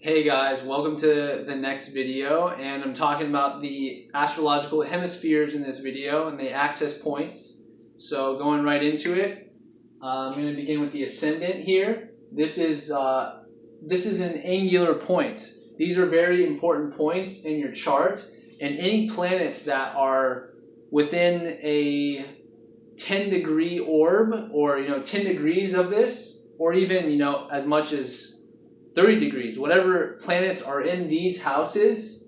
Hey guys, welcome to the next video, and I'm talking about the astrological hemispheres in this video and the access points. So going right into it, I'm going to begin with the ascendant here. This is an angular point. These are very important points in your chart, and any planets that are within a 10-degree orb, or 10 degrees of this, or even as much as 30 degrees, whatever planets are in these houses,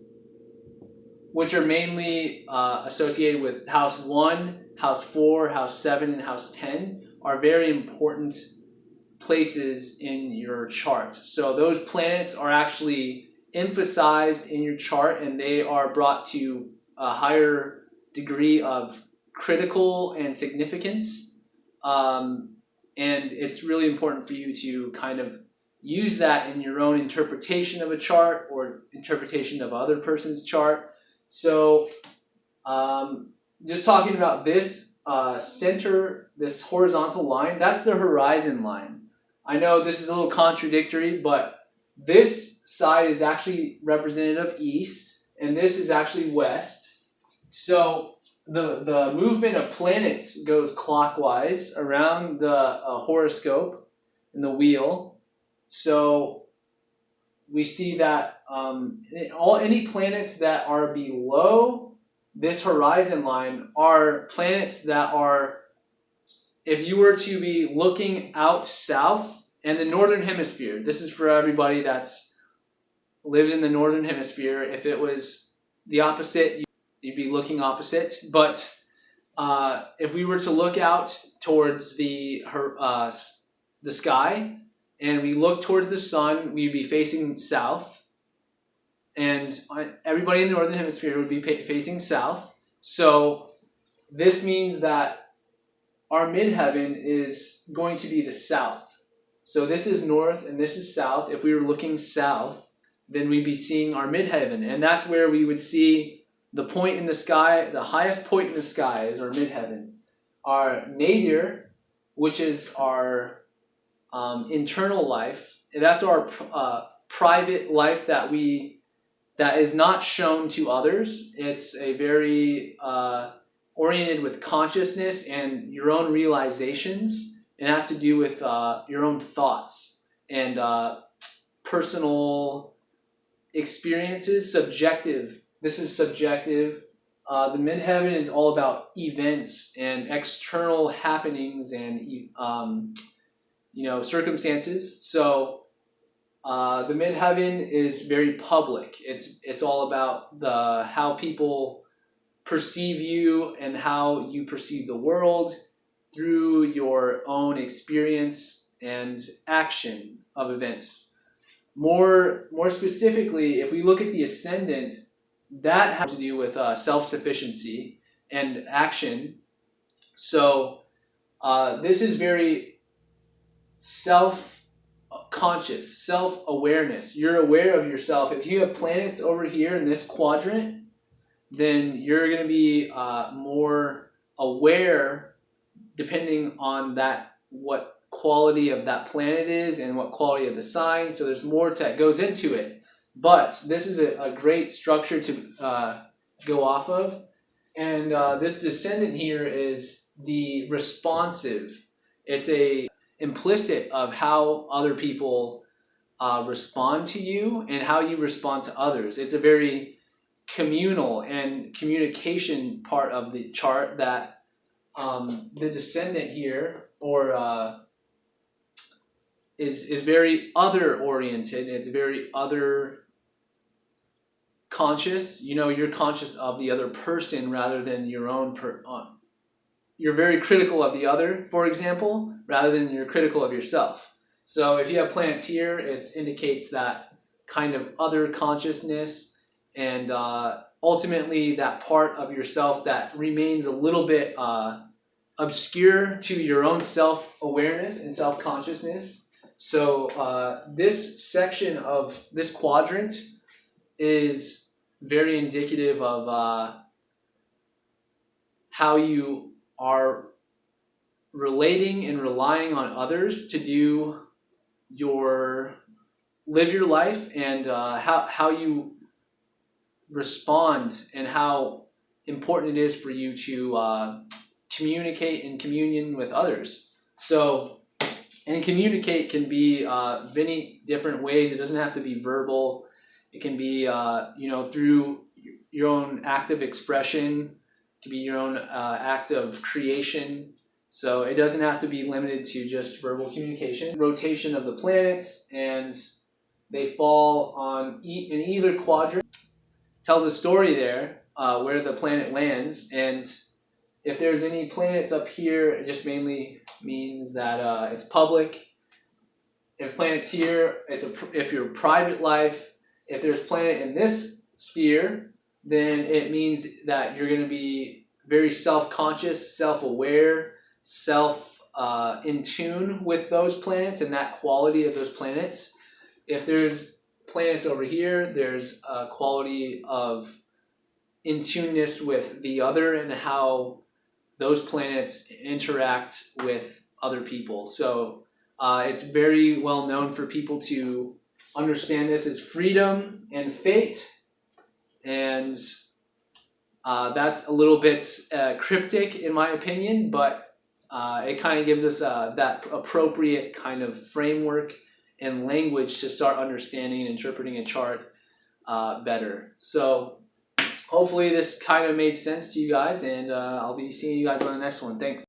which are mainly associated with house 1, house 4, house 7, and house 10, are very important places in your chart. So those planets are actually emphasized in your chart, and they are brought to a higher degree of critical and significance. And it's really important for you to kind of use that in your own interpretation of a chart or interpretation of other person's chart. So just talking about this center, this horizontal line, that's the horizon line. I know this is a little contradictory, but this side is actually representative of east, and this is actually west. So the movement of planets goes clockwise around the horoscope and the wheel. So we see that any planets that are below this horizon line are planets that are, if you were to be looking out south and the northern hemisphere, this is for everybody that's lives in the northern hemisphere. If it was the opposite, you'd be looking opposite. But if we were to look out towards the sky, and we look towards the sun, we'd be facing south, and everybody in the northern hemisphere would be facing south. So this means that our midheaven is going to be the south. So this is north and this is south. If we were looking south, then we'd be seeing our midheaven, and that's where we would see the point in the sky. The highest point in the sky is our midheaven. Our nadir, which is our internal life, and that's our private life that is not shown to others. It's a very oriented with consciousness and your own realizations. It has to do with your own thoughts and personal experiences. Subjective. This is subjective. The midheaven is all about events and external happenings and circumstances. So the midheaven is very public. It's all about how people perceive you and how you perceive the world through your own experience and action of events. More specifically, if we look at the ascendant, that has to do with self-sufficiency and action. So this is very self-conscious, self-awareness. You're aware of yourself. If you have planets over here in this quadrant, then you're going to be more aware, depending on what quality of that planet is and what quality of the sign. So there's more that goes into it. But this is a great structure to go off of. And this descendant here is the responsive. It's a implicit of how other people respond to you and how you respond to others. It's a very communal and communication part of the chart that the descendant here is very other oriented. It's very other conscious. You're conscious of the other person rather than your own you're very critical of the other, for example, rather than you're critical of yourself. So if you have planets here, it indicates that kind of other consciousness, and ultimately that part of yourself that remains a little bit obscure to your own self-awareness and self-consciousness. So this section of this quadrant is very indicative of how you are relating and relying on others to do your live your life and how you respond and how important it is for you to communicate in communion with others. So, and communicate can be many different ways. It doesn't have to be verbal. It can be, through your own act of expression. It can be your own act of creation. So it doesn't have to be limited to just verbal communication. Rotation of the planets, and they fall on in either quadrant. Tells a story there where the planet lands, and if there's any planets up here, it just mainly means that it's public. If planets here, if your private life. If there's planet in this sphere, then it means that you're going to be very self-conscious, self-aware, in tune with those planets and that quality of those planets. If there's planets over here, there's a quality of in tuneness with the other and how those planets interact with other people. So it's very well known for people to understand this as freedom and fate, and that's a little bit cryptic in my opinion, but it kind of gives us that appropriate kind of framework and language to start understanding and interpreting a chart better. So hopefully this kind of made sense to you guys, and I'll be seeing you guys on the next one. Thanks.